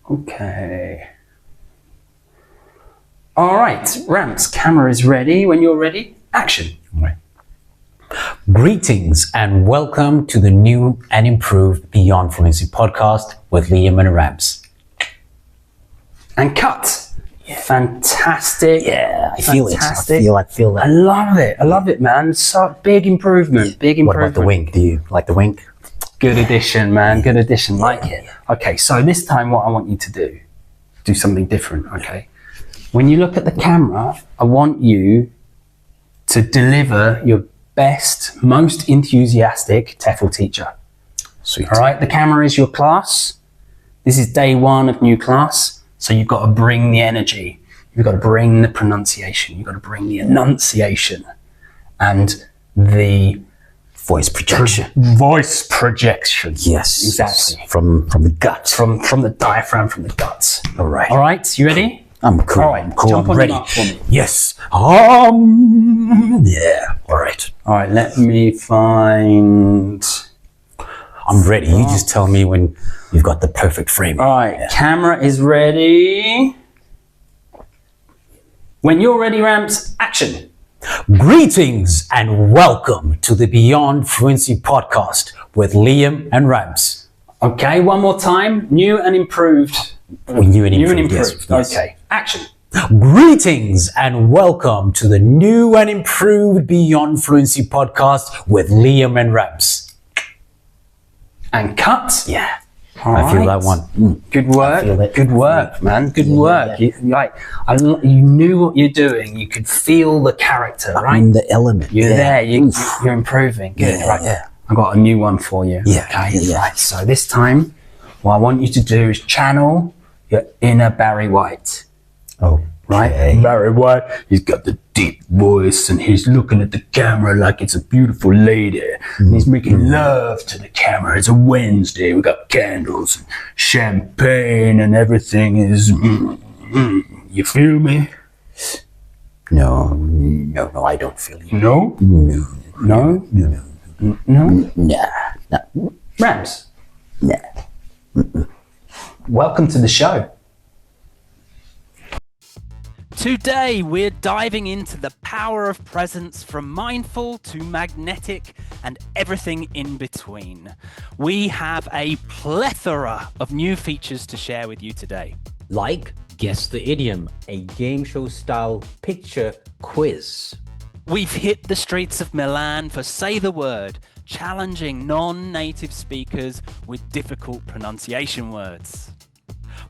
Okay. All right, Rams, camera is ready. When you're ready, action. Right. Greetings and welcome to the new and improved Beyond Fluency podcast with Liam and Rams. And cut. Yeah. Fantastic. Yeah, I feel Fantastic. it. I feel that. I love it, man. So big improvement. Yeah. What about the wink? Do you like the wink? Good addition, man. Good addition. Like it. Okay, so this time what I want you to do something different, okay? When you look at the camera, I want you to deliver your best, most enthusiastic TEFL teacher. Sweet. All right, the camera is your class. This is day one of new class. So you've got to bring the energy. You've got to bring the pronunciation. You've got to bring the enunciation and the voice projection. Voice projection. Yes. Exactly. From the guts. From the diaphragm, from the guts. All right. All right, you ready? I'm cool. All right, I'm cool. jump I'm on ready. your mark for me. Yes. Yeah. All right. All right, let me find... I'm ready. You just tell me when you've got the perfect frame. All right, Camera is ready. When you're ready, Ramps, action. Greetings and welcome to the Beyond Fluency podcast with Liam and Rams. Okay, one more time. New and improved. New and improved. Yes. Okay, action. Greetings and welcome to the new and improved Beyond Fluency podcast with Liam and Rams. And cut. Yeah. All I feel right. that one. Good work. Good work, man. Good work. Yeah. You knew what you're doing. You could feel the character, right? In the element. You're there. You're improving. Good. Yeah, right. yeah. I got a new one for you. Yeah. Okay. Yeah. Right. So this time, what I want you to do is channel your inner Barry White. Oh. Right? Barry White, he's got the deep voice and he's looking at the camera like it's a beautiful lady. And he's making love to the camera. It's a Wednesday. We got candles and champagne and everything is... You feel me? No, I don't feel you. No? No? No? Nah. Rams, Nah. welcome to the show. Today, we're diving into the power of presence from mindful to magnetic and everything in between. We have a plethora of new features to share with you today. Like Guess the Idiom, a game show style picture quiz. We've hit the streets of Milan for Say the Word, challenging non-native speakers with difficult pronunciation words.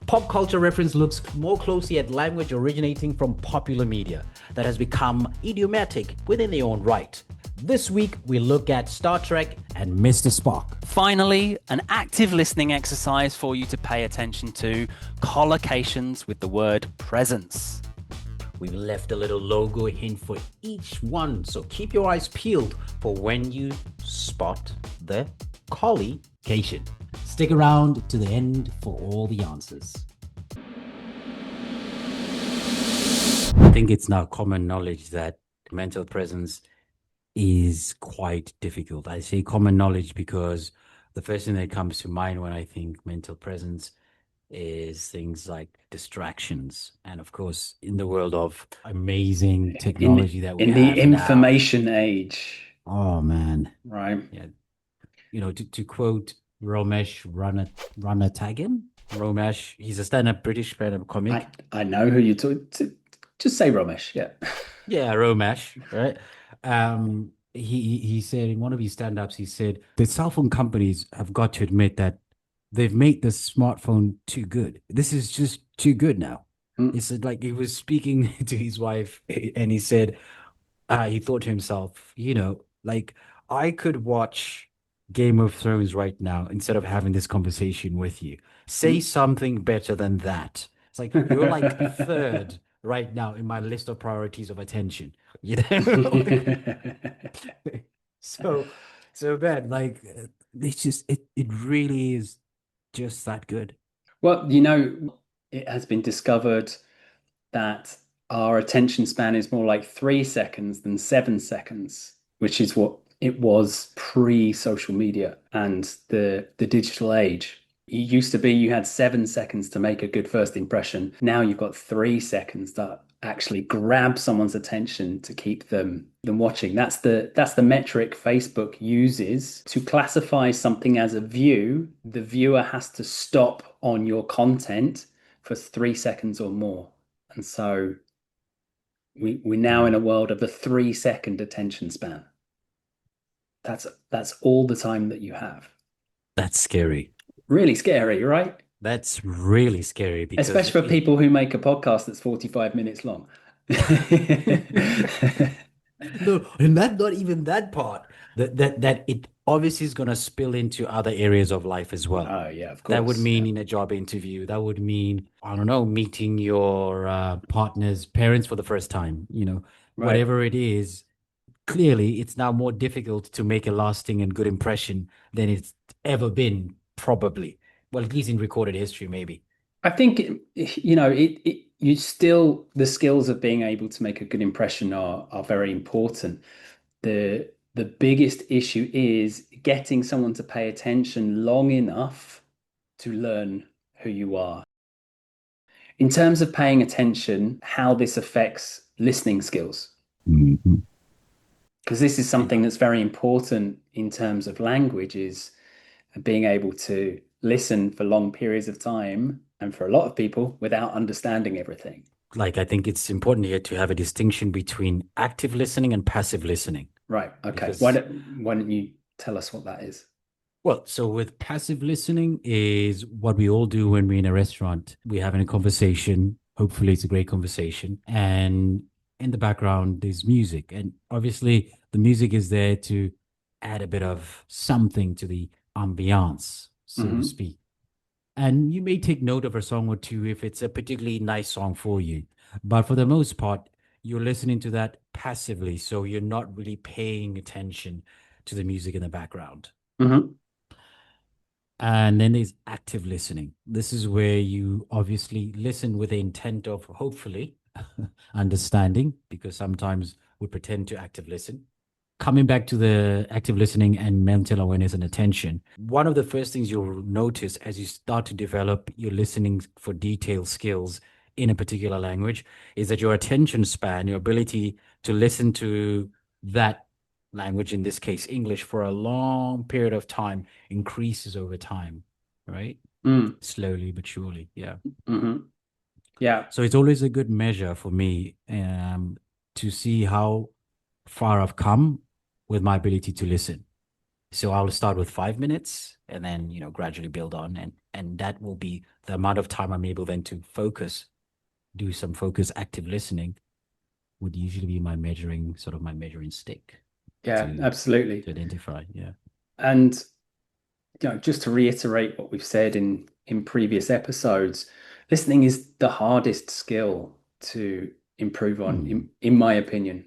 Pop culture reference looks more closely at language originating from popular media that has become idiomatic within their own right. This week, we look at Star Trek and Mr. Spock. Finally, an active listening exercise for you to pay attention to, collocations with the word presence. We've left a little logo hint for each one, so keep your eyes peeled for when you spot the collocation. Stick around to the end for all the answers. I think it's now common knowledge that mental presence is quite difficult. I say common knowledge because the first thing that comes to mind when I think mental presence is things like distractions. And of course, in the world of amazing technology that we have in the now. information age. Oh, man. Right. Yeah. You know, to quote Romesh Ranatagan. Romesh, he's a stand-up British stand-up comic. I know who you're talking to. Just say Romesh, yeah. Yeah, Romesh, right? He said in one of his stand-ups, he said, the cell phone companies have got to admit that they've made the smartphone too good. This is just too good now. He said, like, he was speaking to his wife and he said, he thought to himself, you know, like, I could watch Game of Thrones right now instead of having this conversation with you. Say something better than that. It's like you're like third right now in my list of priorities of attention. You know? so bad. Like it's just it really is just that good. Well, you know, it has been discovered that our attention span is more like 3 seconds than 7 seconds, which is what it was pre-social media and the digital age. It used to be you had 7 seconds to make a good first impression. Now you've got 3 seconds that actually grab someone's attention to keep them watching. That's the metric Facebook uses to classify something as a view. The viewer has to stop on your content for 3 seconds or more. And so we're now in a world of a 3 second attention span. That's all the time that you have. That's scary. Really scary, right? That's really scary because Especially for people who make a podcast that's 45 minutes long. no, and that not even that part. That it obviously is gonna spill into other areas of life as well. Oh, yeah, of That would course. mean in a job interview. That would mean, I don't know, meeting your partner's parents for the first time. Right. Whatever it is, clearly it's now more difficult to make a lasting and good impression than it's ever been, probably. Well, at least in recorded history, maybe. I think you still the skills of being able to make a good impression are very important. The biggest issue is getting someone to pay attention long enough to learn who you are. In terms of paying attention, how this affects listening skills, Mhm. because this is something that's very important in terms of language, is being able to listen for long periods of time and for a lot of people without understanding everything. Like, I think it's important here to have a distinction between active listening and passive listening. Right. Okay. Because- Why don't you tell us what that is? Well, so with passive listening is what we all do when we're in a restaurant. We're having a conversation. Hopefully, it's a great conversation. And in the background, there's music. And obviously, the music is there to add a bit of something to the ambiance, so to Mhm. speak. And you may take note of a song or two if it's a particularly nice song for you. But for the most part, you're listening to that passively. So you're not really paying attention to the music in the background. Mhm. And then there's active listening. This is where you obviously listen with the intent of hopefully understanding, because sometimes we pretend to active listen. Coming back to the active listening and mental awareness and attention, one of the first things you'll notice as you start to develop your listening for detail skills in a particular language is that your attention span, your ability to listen to that language, in this case English, for a long period of time increases over time, right? Mm. Slowly but surely. Yeah. Mhm. Yeah. So it's always a good measure for me to see how far I've come with my ability to listen. So I'll start with 5 minutes and then, gradually build on. And that will be the amount of time I'm able then to focus, do some focus active listening would usually be my measuring stick. Yeah, to absolutely. identify. Yeah. And just to reiterate what we've said in previous episodes, listening is the hardest skill to improve on, in my opinion.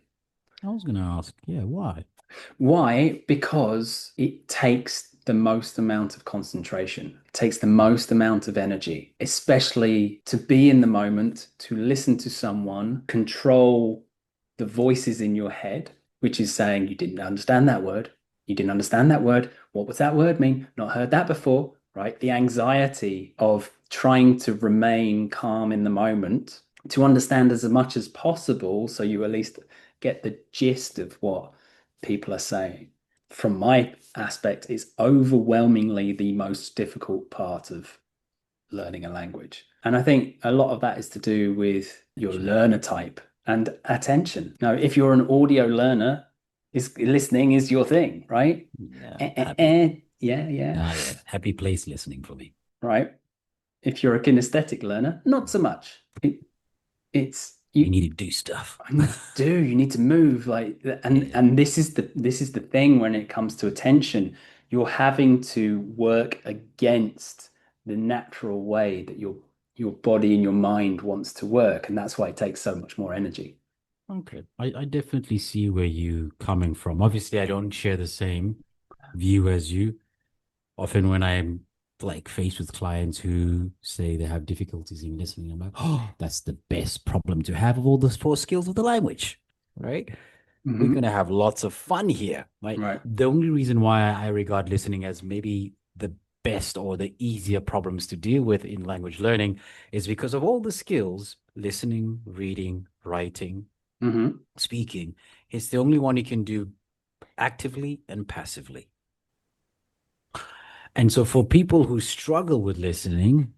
I was going to ask, yeah, why? Why? Because it takes the most amount of concentration. It takes the most amount of energy, especially to be in the moment, to listen to someone, control the voices in your head, which is saying, you didn't understand that word. You didn't understand that word. What does that word mean? Not heard that before, right? The anxiety of trying to remain calm in the moment, to understand as much as possible, so you at least get the gist of what people are saying. From my aspect, it's overwhelmingly the most difficult part of learning a language. And I think a lot of that is to do with your learner type and attention. Now, if you're an audio learner, listening is your thing, right? Yeah. Happy place listening for me. Right. If you're a kinesthetic learner, not so much. It's you need to do stuff. You need to move, and this is the thing when it comes to attention. You're having to work against the natural way that your body and your mind wants to work, and that's why it takes so much more energy. Okay. I definitely see where you're coming from. Obviously, I don't share the same view as you. Often when I'm faced with clients who say they have difficulties in listening, I'm like, oh, that's the best problem to have of all the 4 skills of the language, right? Mm-hmm. We're going to have lots of fun here, right? Right. The only reason why I regard listening as maybe the best or the easier problems to deal with in language learning is because of all the skills, listening, reading, writing, speaking, it's the only one you can do actively and passively. And so for people who struggle with listening,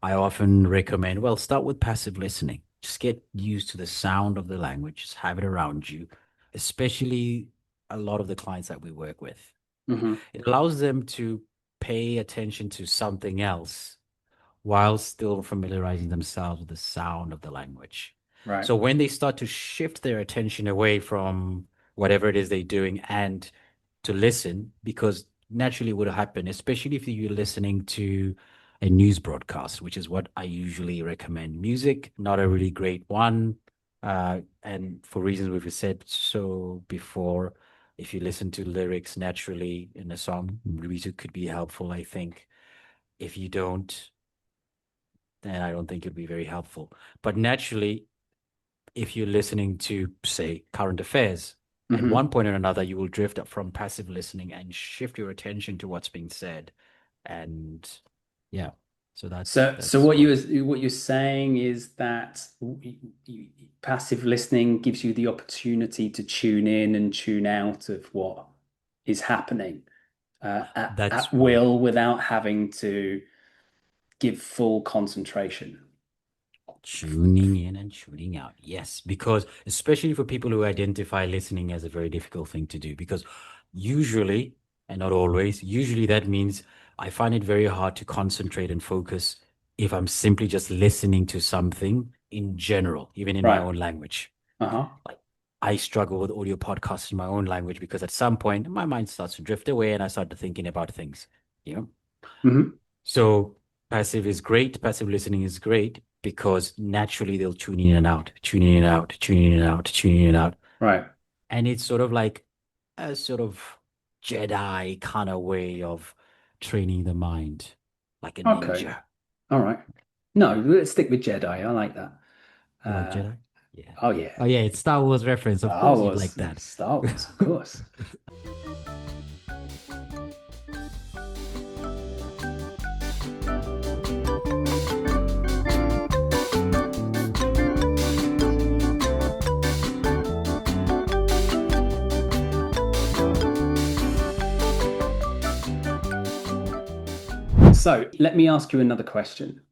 I often recommend, well, start with passive listening. Just get used to the sound of the language, just have it around you, especially a lot of the clients that we work with. It allows them to pay attention to something else while still familiarizing themselves with the sound of the language. Right. So when they start to shift their attention away from whatever it is they're doing and to listen, because naturally what will happen, especially if you're listening to a news broadcast, which is what I usually recommend. Music, not a really great one. And for reasons we've said so before, if you listen to lyrics naturally in a song, music could be helpful, I think. If you don't, then I don't think it'd be very helpful. But naturally, if you're listening to, say, current affairs, at one point or another, you will drift up from passive listening and shift your attention to what's being said. And yeah, so So what you're saying is that passive listening gives you the opportunity to tune in and tune out of what is happening at will without having to give full concentration. Tuning in and tuning out. Yes, because especially for people who identify listening as a very difficult thing to do, because usually, and not always, usually that means I find it very hard to concentrate and focus if I'm simply just listening to something in general, even in my own language. Like I struggle with audio podcasts in my own language because at some point my mind starts to drift away and I start thinking about things, So passive is great. Passive listening is great because naturally they'll tune in and out, tune in and out, tune in and out, tune in and out. Right. And it's sort of like a sort of Jedi kind of way of training the mind, like a ninja. All right. No, let's stick with Jedi. I like that. You like Jedi? Yeah. Oh yeah. Oh yeah, it's Star Wars reference. Of course you'd like that. Star Wars, of course. So let me ask you another question.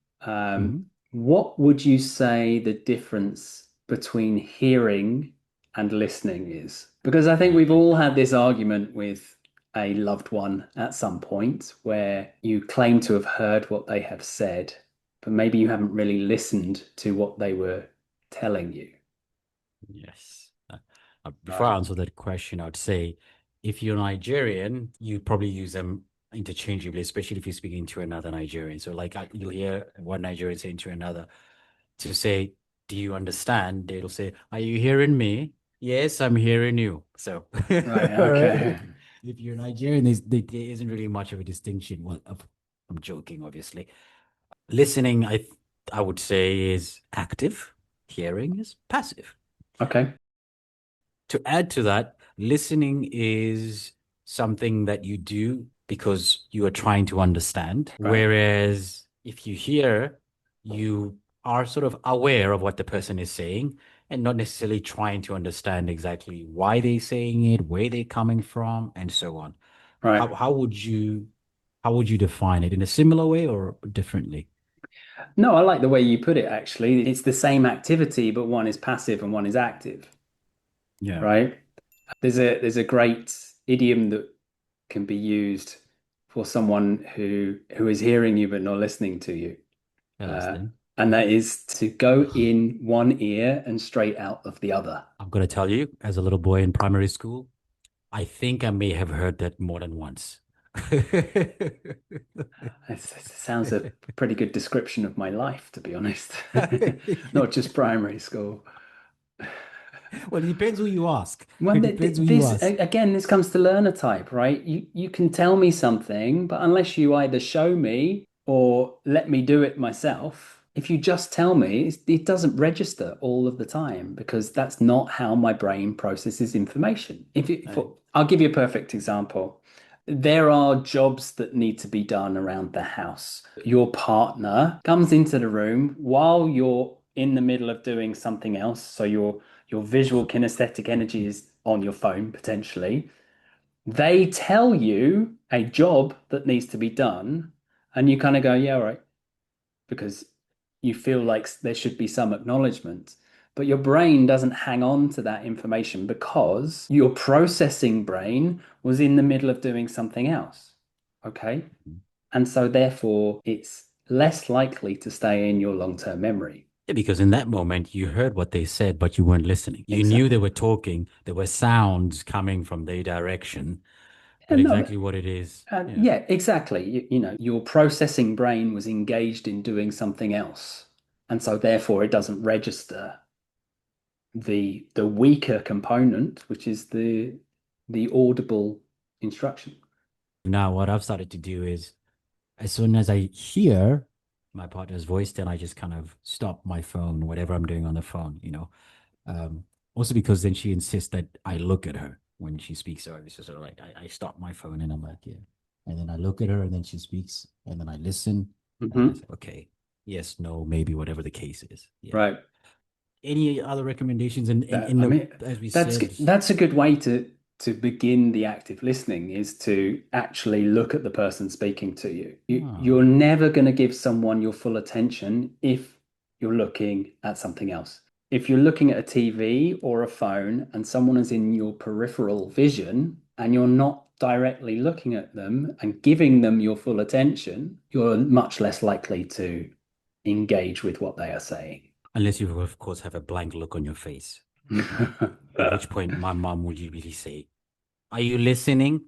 What would you say the difference between hearing and listening is? Because I think we've all had this argument with a loved one at some point where you claim to have heard what they have said, but maybe you haven't really listened to what they were telling you. Yes. Before I answer that question, I'd say if you're Nigerian, you probably use them interchangeably, especially if you're speaking to another Nigerian. So like you'll hear one Nigerian saying to another to say, do you understand? They'll say, are you hearing me? Yes, I'm hearing you. So okay. If you're Nigerian, there isn't really much of a distinction. Well, I'm joking, obviously. Listening, I would say, is active. Hearing is passive. Okay. To add to that, listening is something that you do because you are trying to understand. Right. Whereas if you hear, you are sort of aware of what the person is saying and not necessarily trying to understand exactly why they're saying it, where they're coming from, and so on. Right. How would you define it in a similar way or differently? No, I like the way you put it, actually. It's the same activity, but one is passive and one is active. Yeah. Right. There's a great idiom that can be used for someone who is hearing you but not listening to you. And that is to go in one ear and straight out of the other. I'm going to tell you, as a little boy in primary school, I think I may have heard that more than once. It sounds a pretty good description of my life, to be honest. Not just primary school. Well, it depends who you ask. Well, again, this comes to learner type, right? You can tell me something, but unless you either show me or let me do it myself, if you just tell me, it doesn't register all of the time because that's not how my brain processes information. I'll give you a perfect example. there are jobs that need to be done around the house. Your partner comes into the room while you're in the middle of doing something else. So your visual kinesthetic energy is on your phone potentially. They tell you a job that needs to be done, and you kind of go, yeah, all right, because you feel like there should be some acknowledgement. But your brain doesn't hang on to that information because your processing brain was in the middle of doing something else. Okay. And so therefore it's less likely to stay in your long-term memory. Yeah, because in that moment you heard what they said, but you weren't listening. You knew Exactly. they were talking. There were sounds coming from their direction, Yeah, but no, exactly what it is. Yeah. yeah, exactly. Your processing brain was engaged in doing something else. And so therefore it doesn't register the weaker component, which is the audible instruction. Now, what I've started to do is as soon as I hear my partner's voice, then I just kind of stop my phone, whatever I'm doing on the phone. Um, Also because then she insists that I look at her when she speaks. So it's just sort of like I stop my phone and I'm like, yeah. And then I look at her and then she speaks and then I listen and then I Hmm. say, okay, yes, no, maybe, whatever the case is. Yeah. Right. Any other recommendations in I the, mean, as we that's said, that's a good way to begin the active listening is to actually look at the person speaking to you. You're ah, never going to give someone your full attention if you're looking at something else. If you're looking at a TV or a phone and someone is in your peripheral vision and you're not directly looking at them and giving them your full attention, you're much less likely to engage with what they are saying. unless you, of course, have a blank look on your face, at which point my mom would usually say, are you listening?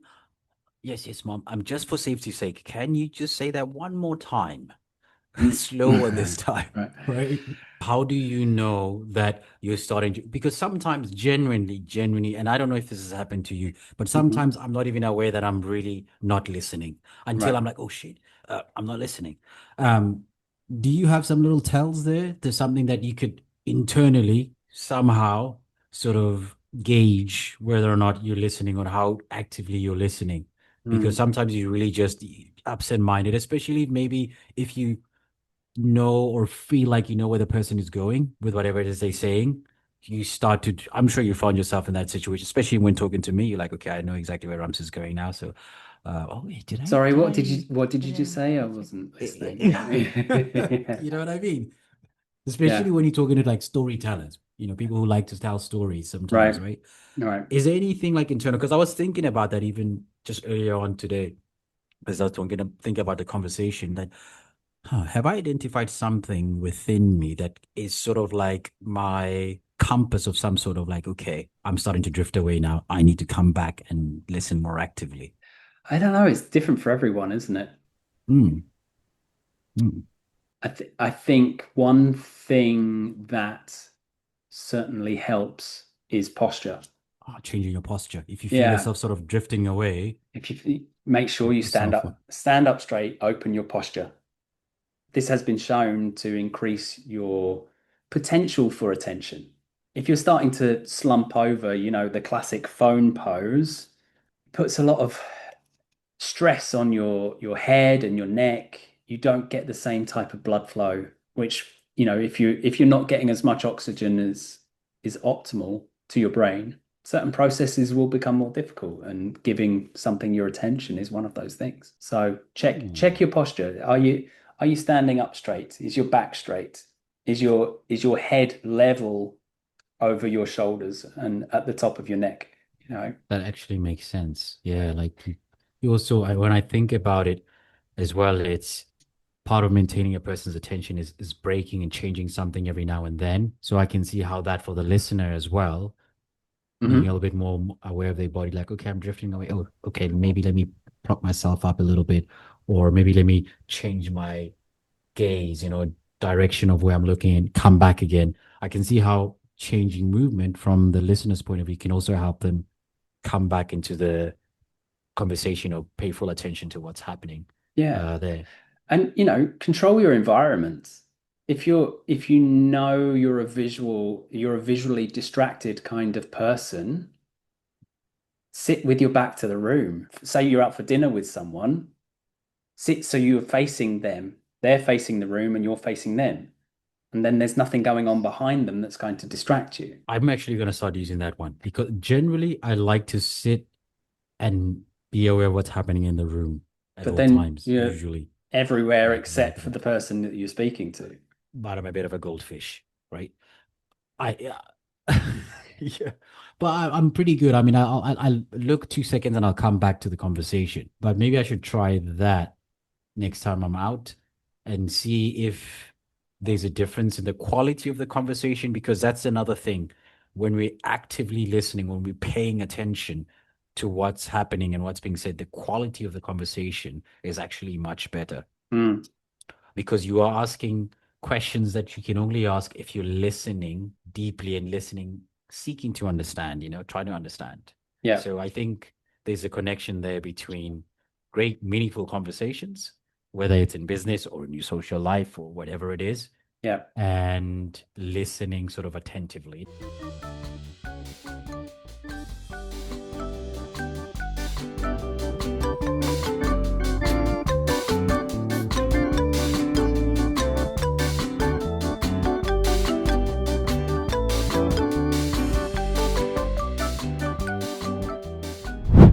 Yes, yes, mom. I'm just for safety's sake. Can you just say that one more time? Slower this time, Right. right? How do you know that you're starting to? Because sometimes, genuinely, and I don't know if this has happened to you, but Mhm. sometimes I'm not even aware that I'm really not listening until Right. I'm like, oh shit, I'm not listening. Um, do you have some little tells there? There's something that you could internally somehow sort of gauge whether or not you're listening or how actively you're listening. Because Mm. sometimes you really just absent-minded, especially maybe if you know or feel like you know where the person is going with whatever it is they're saying, you start to, I'm sure you found yourself in that situation, especially when talking to me. You're like, okay, I know exactly where Rams is going now. So, oh, wait, did I, Sorry, did what did you did just I, say? I did wasn't listening. I, you know what I mean? Especially Yeah. when you're talking to like storytellers, people who like to tell stories sometimes, Right. right? Right. Is there anything like internal? Because I was thinking about that even just earlier on today, as I was thinking about the conversation that have I identified something within me that is sort of like my compass of some sort of like, okay, I'm starting to drift away now. I need to come back and listen more actively. I don't know. It's different for everyone, isn't it? Mm, mm. I think one thing that certainly helps is posture. Changing your posture. If you feel Yeah. yourself sort of drifting away, If you make sure pick you yourself up. stand up straight, open your posture. This has been shown to increase your potential for attention. If you're starting to slump over, the classic phone pose puts a lot of stress on your head and your neck. You don't get the same type of blood flow, which, if you're not getting as much oxygen as is optimal to your brain, certain processes will become more difficult, and giving something your attention is one of those things. So check Hmm. your posture. Are you standing up straight? Is your back straight? Is your head level over your shoulders and at the top of your neck? You know? That actually makes sense. Yeah, like you also, when I think about it as well, it's part of maintaining a person's attention is breaking and changing something every now and then. So I can see how that for the listener as well, being a Hmm. little bit more aware of their body, like, okay, I'm drifting away. Oh, okay, maybe let me prop myself up a little bit, or maybe let me change my gaze, direction of where I'm looking and come back again. I can see how changing movement from the listener's point of view can also help them come back into the conversation or pay full attention to what's happening Yeah. there. And control your environment. If you know you're a visually distracted kind of person, sit with your back to the room. Say you're out for dinner with someone, sit so you're facing them. They're facing the room and you're facing them. And then there's nothing going on behind them that's going to distract you. I'm actually going to start using that one because generally I like to sit and be aware of what's happening in the room at But all then times, you're usually. everywhere except for the person that you're speaking to. But I'm a bit of a goldfish, right? Yeah. But I'm pretty good. I mean, I'll look 2 seconds and I'll come back to the conversation. But maybe I should try that next time I'm out and see if there's a difference in the quality of the conversation, because that's another thing. When we're actively listening, when we're paying attention to what's happening and what's being said, the quality of the conversation is actually much better. Because you are asking questions that you can only ask if you're listening deeply and listening, seeking to understand, trying to understand. Yeah. So I think there's a connection there between great, meaningful conversations, whether it's in business or in your social life or whatever it is. Yeah. And listening sort of attentively.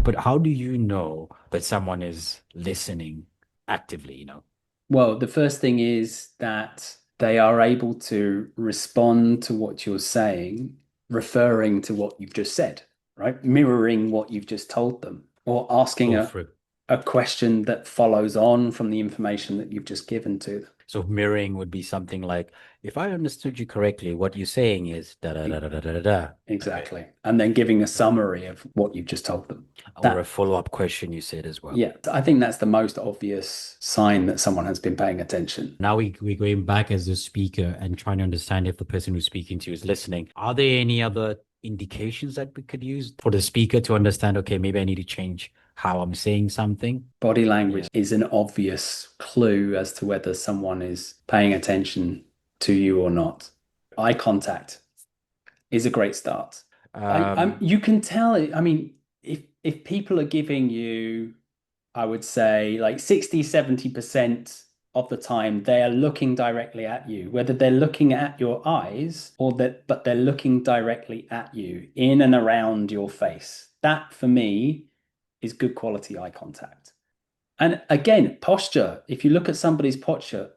But how do you know that someone is listening actively, Well, the first thing is that they are able to respond to what you're saying, referring to what you've just said, right? Mirroring what you've just told them, or asking a question that follows on from the information that you've just given to them. So mirroring would be something like, if I understood you correctly, what you're saying is da da da da da da da. Exactly. Okay. And then giving a summary of what you've just told them. Or a follow-up question you said as well. Yeah, I think that's the most obvious sign that someone has been paying attention. Now we're going back as the speaker and trying to understand if the person who's speaking to you is listening. Are there any other indications that we could use for the speaker to understand, okay, maybe I need to change how I'm saying something? Body language is an obvious clue as to whether someone is paying attention to you or not. Eye contact is a great start. You can tell, I mean, if people are giving you, I would say like 60, 70% of the time, they are looking directly at you, whether they're looking at your eyes but they're looking directly at you, in and around your face. That for me is good quality eye contact. And again, posture. If you look at somebody's posture,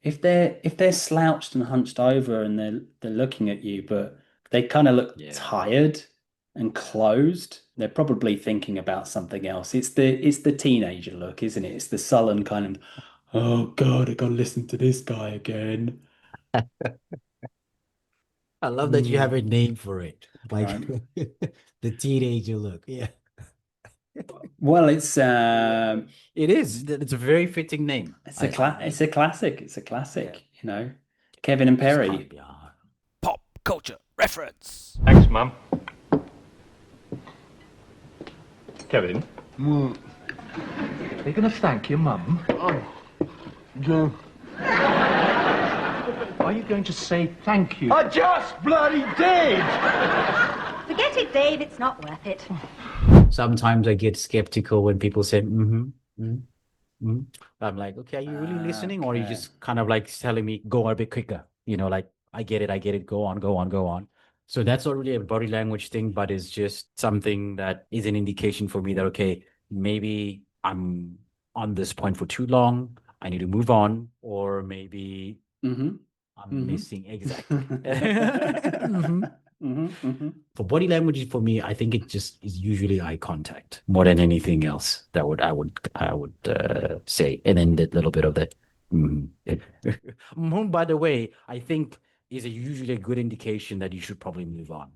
if they're slouched and hunched over and they're looking at you, but they kind of look tired and closed, they're probably thinking about something else. It's the teenager look, isn't it? It's the sullen kind of, oh God, I gotta listen to this guy again. I love that you have a name for it, like the teenager look. Yeah. Well, it is. It's a very fitting name. It's a classic. It's a classic. Kevin and Perry. Pop culture reference. Thanks, Mum. Kevin. Are you going to thank your mum? Oh, yeah. Are you going to say thank you? I just bloody did! Forget it, Dave. It's not worth it. Sometimes I get skeptical when people say, I'm like, okay, are you really listening? Or are you just kind of like telling me, go a bit quicker? Like, I get it. Go on. So that's not really a body language thing, but it's just something that is an indication for me that, okay, maybe I'm on this point for too long. I need to move on. Or maybe I'm missing. Exactly. For body language, for me, I think it just is usually eye contact more than anything else. That I would say, and then that little bit of that. By the way, I think is usually a good indication that you should probably move on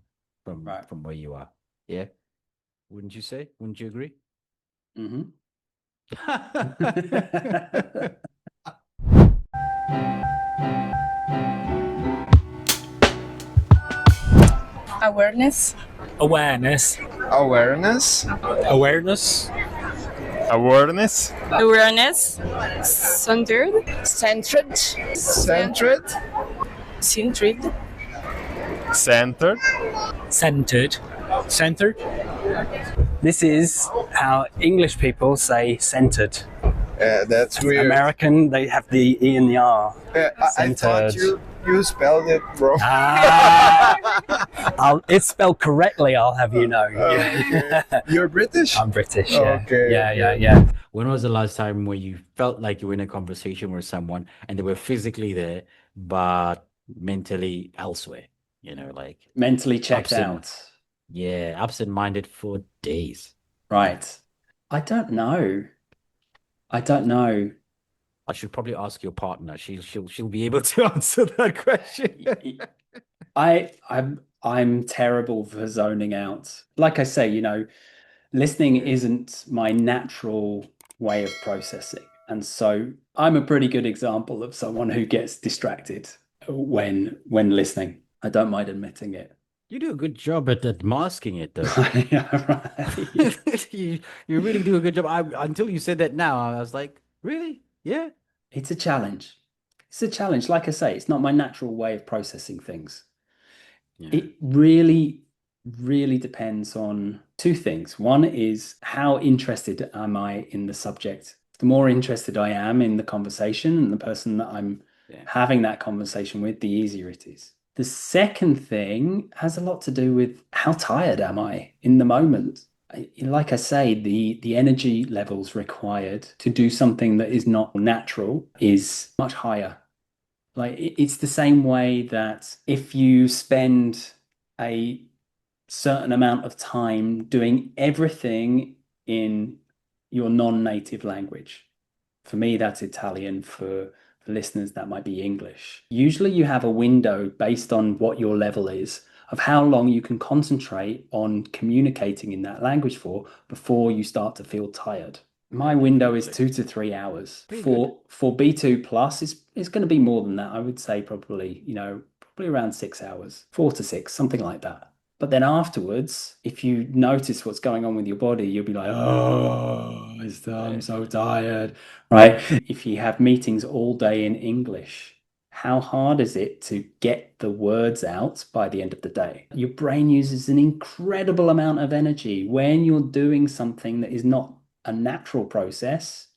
from where you are. Yeah, wouldn't you say? Wouldn't you agree? Awareness. Awareness. Awareness. Awareness. Awareness. Awareness. Centered. Centered. Centered. Centered. Centered. Centered. Centered. This is how English people say centered. That's weird. American, they have the E and the R. I thought you spelled it wrong. It's spelled correctly, I'll have you know. You're British? I'm British, yeah. Okay. Yeah. When was the last time where you felt like you were in a conversation with someone and they were physically there, but mentally elsewhere? You know, like Mentally checked out. Yeah, absent-minded for days. Right. I don't know. I should probably ask your partner. She'll be able to answer that question. I'm terrible for zoning out. Like I say, you know, listening isn't my natural way of processing. And so I'm a pretty good example of someone who gets distracted when listening. I don't mind admitting it. You do a good job at masking it, though. Yeah, right. you really do a good job. Until you said that now, I was like, really? Yeah. It's a challenge. It's a challenge. Like I say, it's not my natural way of processing things. Yeah. It really depends on two things. One is how interested am I in the subject? The more interested I am in the conversation and the person that I'm having that conversation with, the easier it is. The second thing has a lot to do with how tired am I in the moment. Like I say, the energy levels required to do something that is not natural is much higher. Like it's the same way that if you spend a certain amount of time doing everything in your non-native language. For me, that's Italian. For listeners, that might be English. Usually you have a window based on what your level is of how long you can concentrate on communicating in that language for before you start to feel tired. My window is 2 to 3 hours. For B2 plus, it's going to be more than that. I would say probably around 6 hours, 4 to 6, something like that. But then afterwards, if you notice what's going on with your body, you'll be like, oh, I'm so tired, right? If you have meetings all day in English, how hard is it to get the words out by the end of the day? Your brain uses an incredible amount of energy when you're doing something that is not a natural process,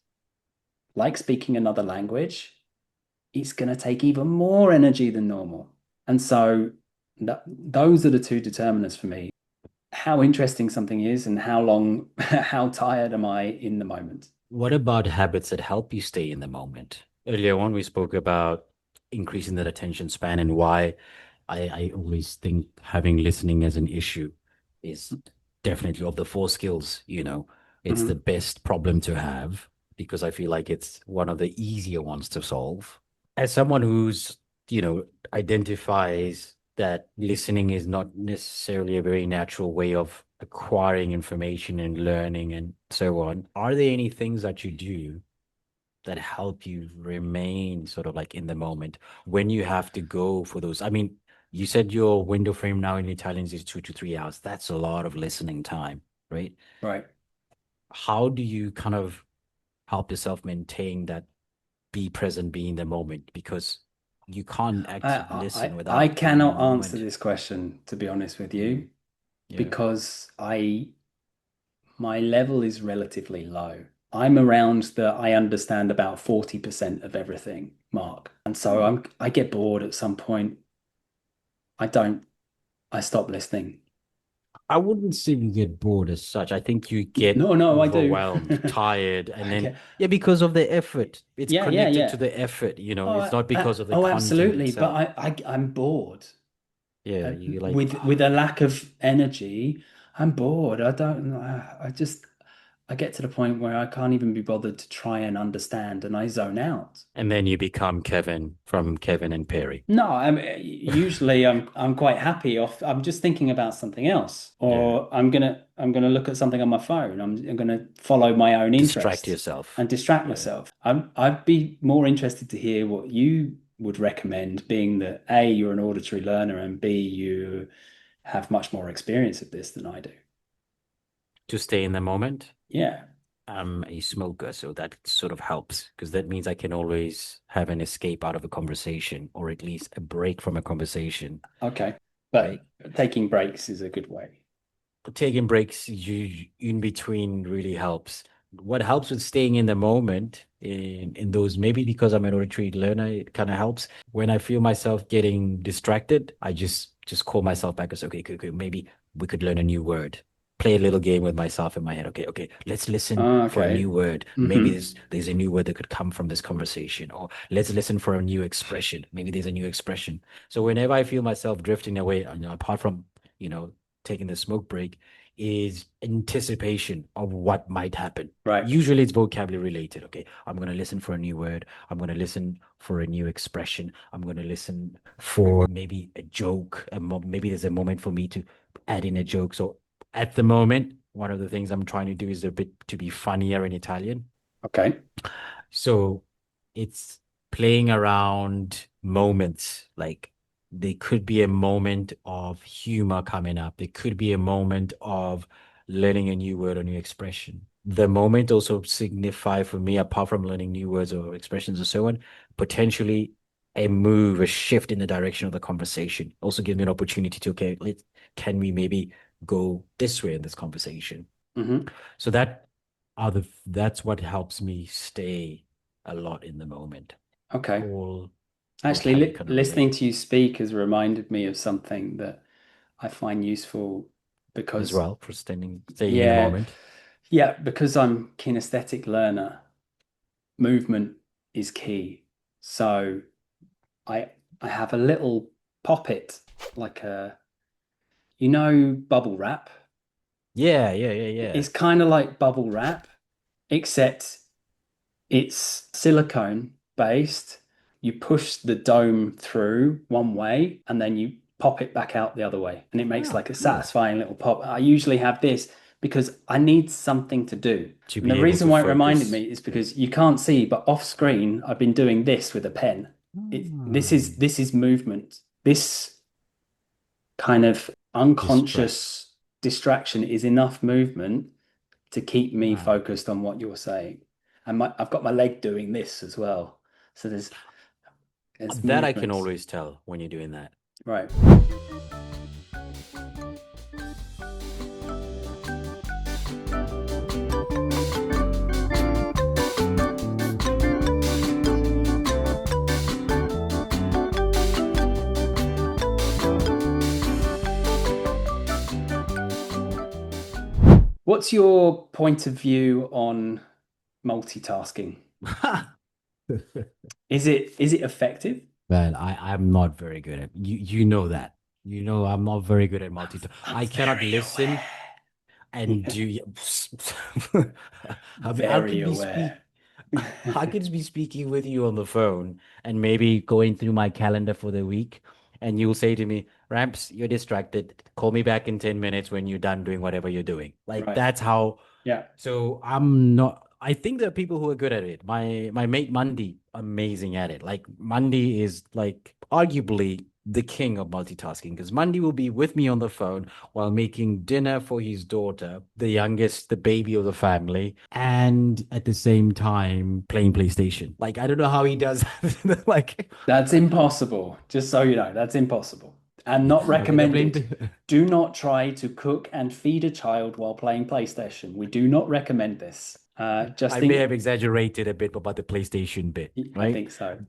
like speaking another language. It's going to take even more energy than normal. And so those are the two determinants for me. How interesting something is and how tired am I in the moment. What about habits that help you stay in the moment? Earlier on, we spoke about increasing that attention span and why I always think having listening as an issue is definitely of the 4 skills, it's the best problem to have because I feel like it's one of the easier ones to solve. As someone who's, identifies that listening is not necessarily a very natural way of acquiring information and learning and so on, are there any things that you do that help you remain sort of like in the moment when you have to go for those? I mean, you said your window frame now in Italian is 2 to 3 hours. That's a lot of listening time, right? Right. How do you kind of help yourself maintain that be present, be in the moment? Because you can't actually listen without. I cannot answer this question, to be honest with you, because my level is relatively low. I'm around the I understand about 40% of everything mark. And so I get bored at some point. I stop listening. I wouldn't say you get bored as such. I think you get overwhelmed, tired, and then because of the effort. It's connected to the effort, it's not because of the content absolutely. itself. But I'm bored. Yeah, you like with a lack of energy, I'm bored. I get to the point where I can't even be bothered to try and understand, and I zone out. And then you become Kevin from Kevin and Perry. No, usually I'm quite happy off. I'm just thinking about something else, or I'm gonna look at something on my phone. I'm gonna follow my own interest. Distract yourself. And distract myself. I'd be more interested to hear what you would recommend, being that A, you're an auditory learner, and B, you have much more experience of this than I do. To stay in the moment? Yeah. I'm a smoker, so that sort of helps because that means I can always have an escape out of a conversation or at least a break from a conversation. Okay. But taking breaks is a good way. taking breaks in between really helps. What helps with staying in the moment in those, maybe because I'm an auditory learner, it kind of helps. When I feel myself getting distracted, I just call myself back and say, okay, maybe we could learn a new word. Play a little game with myself in my head. Okay, let's listen for a Okay. new word. Maybe there's a new word that could come from this conversation, or let's listen for a new expression. Maybe there's a new expression. So whenever I feel myself drifting away, apart from, taking the smoke break, is anticipation of what might happen. Right. Usually it's vocabulary related. Okay, I'm going to listen for a new word. I'm going to listen for a new expression. I'm going to listen for maybe a joke. Maybe there's a moment for me to add in a joke. So at the moment, one of the things I'm trying to do is a bit to be funnier in Italian. Okay. So it's playing around moments. Like there could be a moment of humor coming up. There could be a moment of learning a new word or new expression. The moment also signify for me, apart from learning new words or expressions and so on, potentially a move, a shift in the direction of the conversation. Also give me an opportunity to, okay, can we maybe go this way in this conversation? So that's what helps me stay a lot in the moment. Okay. All Actually, listening to you speak has reminded me of something that I find useful because as well for staying in the moment. Yeah, because I'm kinesthetic learner, movement is key. So I have a little poppet, like bubble wrap. Yeah. It's kind of like bubble wrap, except it's silicone based. You push the dome through one way and then you pop it back out the other way. And it makes like a satisfying little pop. I usually have this because I need something to do. And the reason why it reminded me is because you can't see, but off screen, I've been doing this with a pen. This is movement. This kind of unconscious distraction is enough movement to keep me focused on what you're saying. And I've got my leg doing this as well. So there's that I can always tell when you're doing that. Right. What's your point of view on multitasking? Is it effective? Well, I'm not very good at you know that. I'm not very good at multitasking. I cannot listen and do I could be speaking with you on the phone and maybe going through my calendar for the week, and you'll say to me, Ramps, you're distracted. Call me back in 10 minutes when you're done doing whatever you're doing. That's how. Yeah. So I'm not. I think there are people who are good at it. My mate Mandy, amazing at it. Like Mandy is like arguably the king of multitasking, because Mandy will be with me on the phone while making dinner for his daughter, the youngest, the baby of the family, and at the same time playing PlayStation. Like, I don't know how he does like that's impossible. Just so you know, that's impossible. And not recommended. Do not try to cook and feed a child while playing PlayStation. We do not recommend this. I may have exaggerated a bit about the PlayStation bit, right? I think so.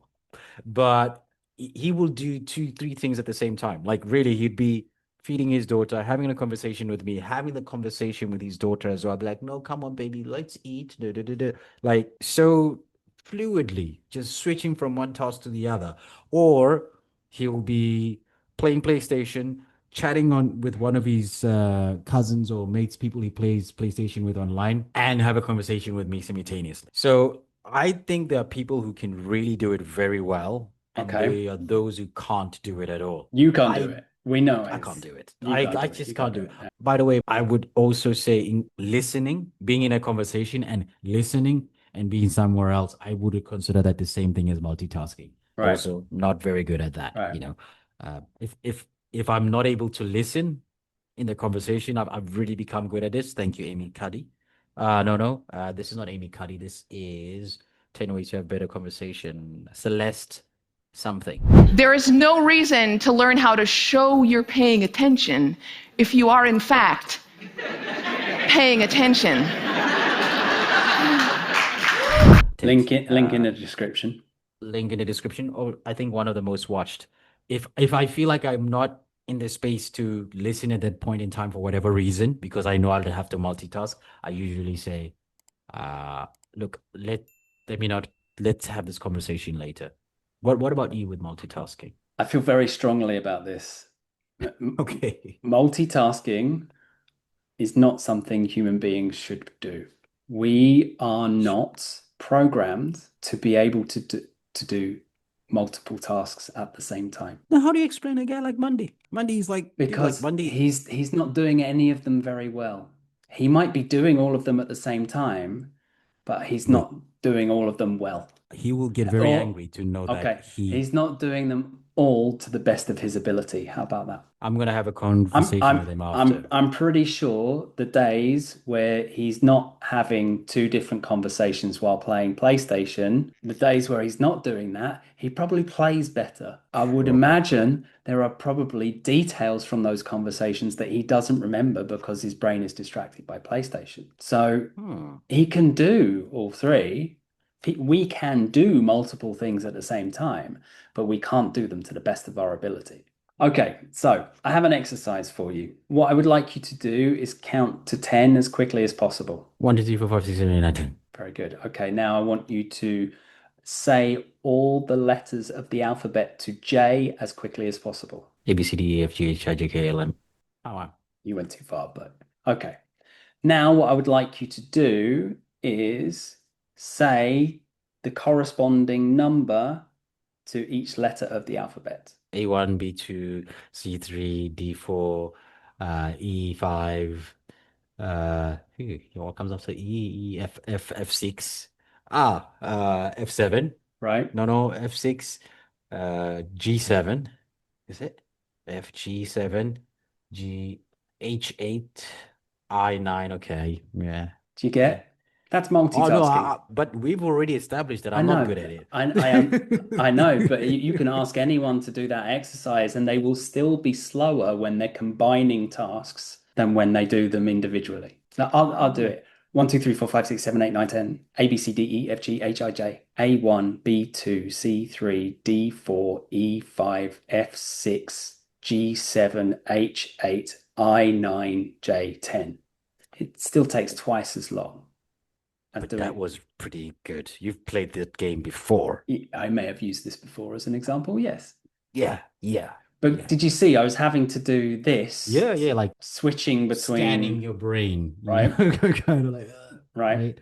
But he will do 2-3 things at the same time. Like really, he'd be feeding his daughter, having a conversation with me, having the conversation with his daughter as well. I'd be like, no, come on, baby, let's eat. Like so fluidly, just switching from one task to the other. Or he'll be playing PlayStation, chatting with one of his cousins or mates, people he plays PlayStation with online, and have a conversation with me simultaneously. So I think there are people who can really do it very well. And there are those who can't do it at all. You can't do it. We know it. I can't do it. I just can't do it. By the way, I would also say in listening, being in a conversation and listening and being somewhere else, I would consider that the same thing as multitasking. Right. Also, not very good at that. Right. If I'm not able to listen in the conversation, I've really become good at this. Thank you, Amy Cuddy. No. This is not Amy Cuddy. This is 10 Ways to Have Better Conversation. Celeste something. There is no reason to learn how to show you're paying attention if you are, in fact, paying attention. Link in the description. Link in the description. Or I think one of the most watched. If I feel like I'm not in the space to listen at that point in time for whatever reason, because I know I'll have to multitask, I usually say, look, let's have this conversation later. What about you with multitasking? I feel very strongly about this. Okay. Multitasking is not something human beings should do. We are not programmed to be able to do multiple tasks at the same time. Now, how do you explain a guy like Monday? Monday Because Monday. he's not doing any of them very well. He might be doing all of them at the same time, but he's not doing all of them well. He will get very angry to know that he's not doing them all to the best of his ability. How about that? I'm gonna have a conversation with him after. I'm pretty sure the days where he's not having two different conversations while playing PlayStation, the days where he's not doing that, he probably plays better. I would imagine there are probably details from those conversations that he doesn't remember because his brain is distracted by PlayStation. So he can do all three. We can do multiple things at the same time, but we can't do them to the best of our ability. Okay, so I have an exercise for you. What I would like you to do is count to 10 as quickly as possible. 1, 2, 3, 4, 5, 6, 7, 8, 9, 10. Very good. Okay, now I want you to say all the letters of the alphabet to J as quickly as possible. A, B, C, D, E, F, G, H, I, J, K, L, M. Oh, wow. You went too far, but okay. Now what I would like you to do is say the corresponding number to each letter of the alphabet. A1, B2, C3, D4, E5, what comes after E, F, F6, F7. Right. No, F6, G7, is it? F, G7, G, H8, I9, okay, yeah. Do you get? That's multitasking. Oh, no, but we've already established that I'm not good at it. I know, but you can ask anyone to do that exercise and they will still be slower when they're combining tasks than when they do them individually. Now, I'll do it. 1, 2, 3, 4, 5, 6, 7, 8, 9, 10. A, B, C, D, E, F, G, H, I, J. A1, B2, C3, D4, E5, F6, G7, H8, I9, J10. It still takes twice as long. But that was pretty good. You've played that game before. I may have used this before as an example, yes. Yeah. But did you see I was having to do this? Yeah, like switching between scanning your brain, right? Kind of like right.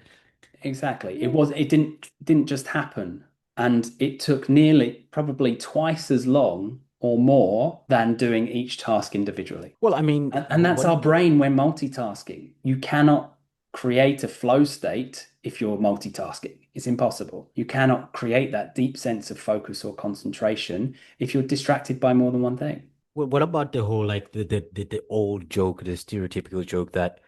Exactly. It didn't just happen, and it took nearly probably twice as long or more than doing each task individually. Well, I mean, and that's our brain when multitasking. You cannot create a flow state if you're multitasking. It's impossible. You cannot create that deep sense of focus or concentration if you're distracted by more than one thing. What about the whole like the old joke, the stereotypical joke that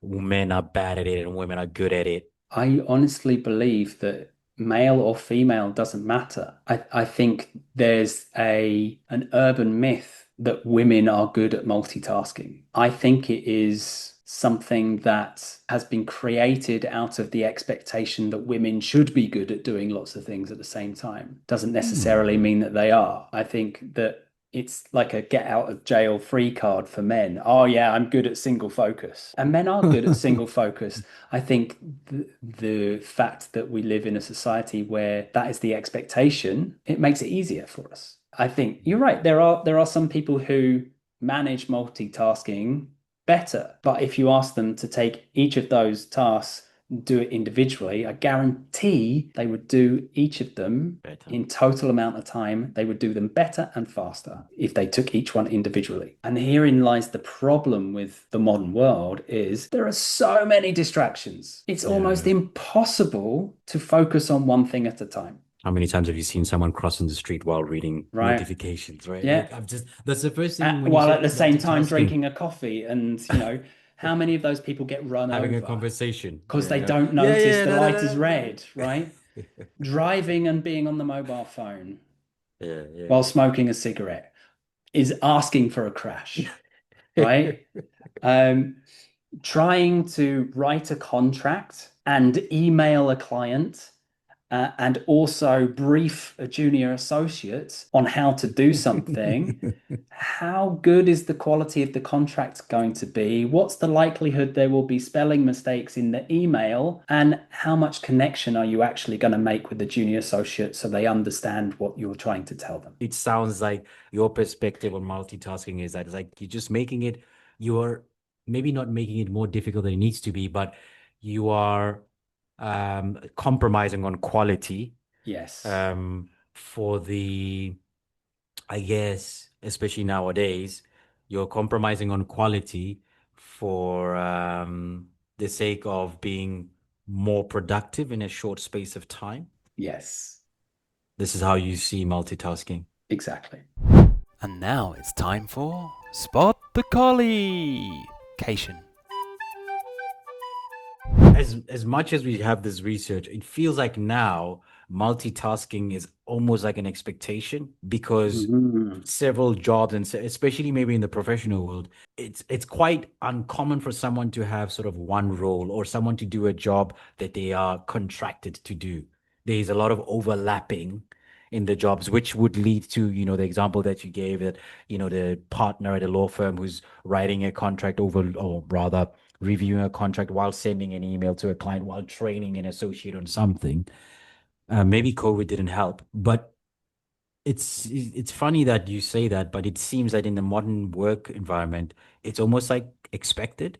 men are bad at it and women are good at it? I honestly believe that male or female doesn't matter. I think there's an urban myth that women are good at multitasking. I think it is something that has been created out of the expectation that women should be good at doing lots of things at the same time. Doesn't necessarily mean that they are. I think that it's like a get out of jail free card for men. Oh yeah, I'm good at single focus. And men are good at single focus. I think the fact that we live in a society where that is the expectation, it makes it easier for us. I think you're right. There are some people who manage multitasking better, but if you ask them to take each of those tasks, do it individually, I guarantee they would do each of them better. In total amount of time. They would do them better and faster if they took each one individually. And herein lies the problem with the modern world is there are so many distractions. It's almost impossible to focus on one thing at a time. How many times have you seen someone crossing the street while reading notifications, right? Yeah. Like, that's the first thing. While at the same time drinking a coffee and, how many of those people get run having over? A conversation. Because they don't notice the light is red, right? Driving and being on the mobile phone while smoking a cigarette is asking for a crash, right? trying to write a contract and email a client and also brief a junior associate on how to do something, how good is the quality of the contract going to be? What's the likelihood there will be spelling mistakes in the email? And how much connection are you actually going to make with the junior associate so they understand what you're trying to tell them? It sounds like your perspective on multitasking is that it's like you're maybe not making it more difficult than it needs to be, but you are compromising on quality Yes. for I guess, especially nowadays, you're compromising on quality for the sake of being more productive in a short space of time. Yes. This is how you see multitasking. Exactly. And now it's time for Spot the Collie. Cation. As much as we have this research, it feels like now multitasking is almost like an expectation because several jobs, and especially maybe in the professional world, it's quite uncommon for someone to have sort of one role or someone to do a job that they are contracted to do. There's a lot of overlapping in the jobs, which would lead to, the example that you gave, that, the partner at a law firm who's writing a contract over, or rather reviewing a contract while sending an email to a client while training an associate on something. Maybe COVID didn't help, but it's funny that you say that, but it seems that in the modern work environment, it's almost like expected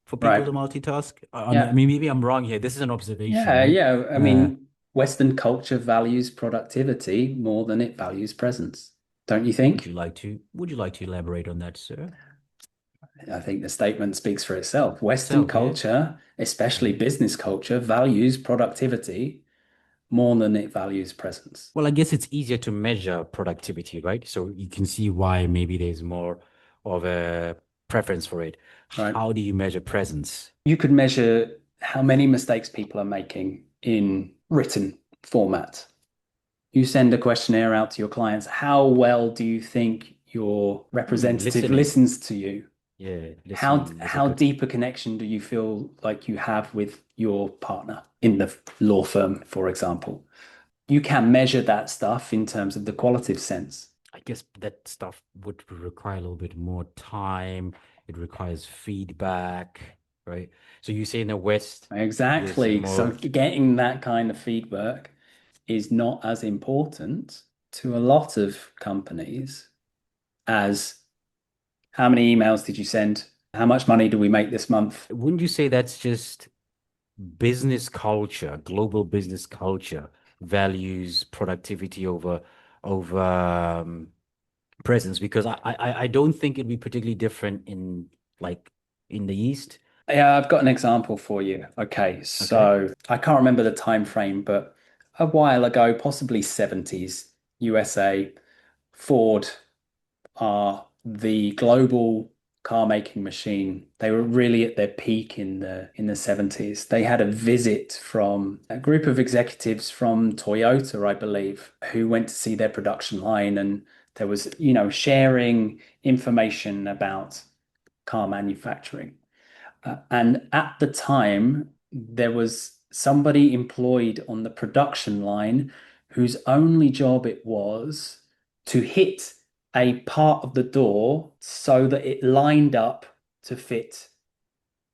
for people to multitask. I mean, maybe I'm wrong here. This is an observation, right? Yeah. I mean, Western culture values productivity more than it values presence. Don't you think? Would you like to elaborate on that, sir? I think the statement speaks for itself. Western culture, especially business culture, values productivity more than it values presence. Well, I guess it's easier to measure productivity, right? So you can see why maybe there's more of a preference for it. Right. How do you measure presence? You could measure how many mistakes people are making in written format. You send a questionnaire out to your clients. How well do you think your representative listens to you? Yeah. How deep a connection do you feel like you have with your partner in the law firm, for example? You can measure that stuff in terms of the qualitative sense. I guess that stuff would require a little bit more time. It requires feedback, right? So you say in the West. Exactly. So getting that kind of feedback is not as important to a lot of companies as how many emails did you send? How much money do we make this month? Wouldn't you say that's just business culture, global business culture values productivity over presence? Because I don't think it'd be particularly different in the East. Yeah, I've got an example for you. Okay, so I can't remember the time frame, but a while ago, possibly 70s, USA, Ford are the global car making machine. They were really at their peak in the 70s. They had a visit from a group of executives from Toyota, I believe, who went to see their production line, and there was, sharing information about car manufacturing. And at the time, there was somebody employed on the production line whose only job it was to hit a part of the door so that it lined up to fit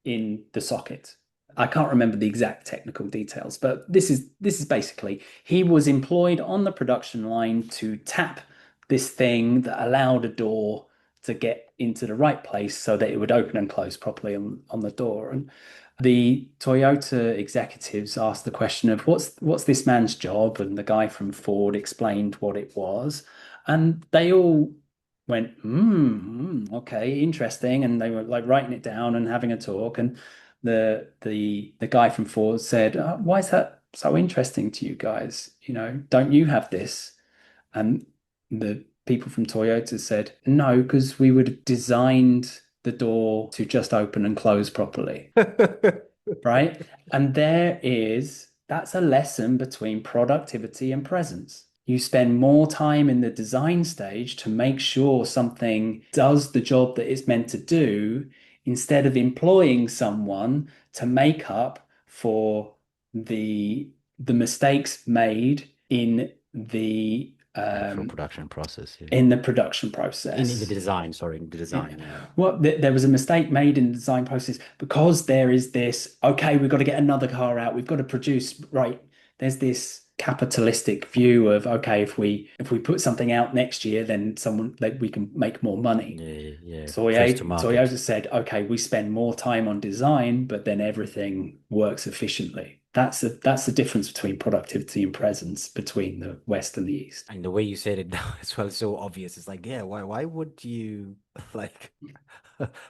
in the socket. I can't remember the exact technical details, but this is basically, he was employed on the production line to tap this thing that allowed a door to get into the right place so that it would open and close properly on the door. And the Toyota executives asked the question of what's this man's job? And the guy from Ford explained what it was. And they all went, okay, interesting. And they were like writing it down and having a talk. And the guy from Ford said, why is that so interesting to you guys? Don't you have this? And the people from Toyota said, no, because we would have designed the door to just open and close properly. Right? And that's a lesson between productivity and presence. You spend more time in the design stage to make sure something does the job that it's meant to do instead of employing someone to make up for the mistakes made in the Actual production process. Yeah. in the production process. In the design, sorry, in the design. Yeah. Yeah. Well, there was a mistake made in the design process because there is this, okay, we've got to get another car out. We've got to produce, right. There's this capitalistic view of, okay, if we put something out next year, then we can make more money. Yeah. Toyota said, okay, we spend more time on design, but then everything works efficiently. That's the difference between productivity and presence between the West and the East. And the way you said it now as well is so obvious. It's like, yeah, why would you like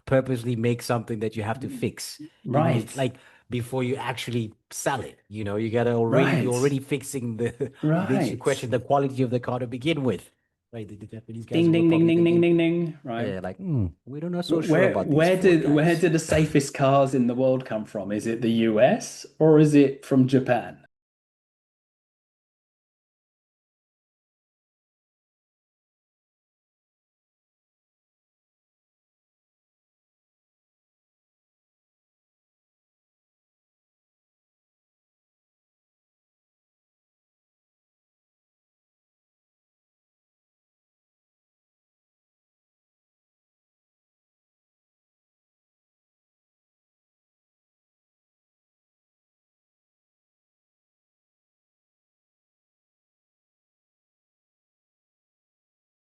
purposely make something that you have to fix? Right. Like before you actually sell it, you gotta you're already fixing makes you question the quality of the car to begin with. Right. The Japanese guys ding were ding ding probably ding thinking, ding ding ding. Right. Yeah, like we don't know so sure about these where Ford where guys. do the safest cars in the world come from? Is it the US or is it from Japan?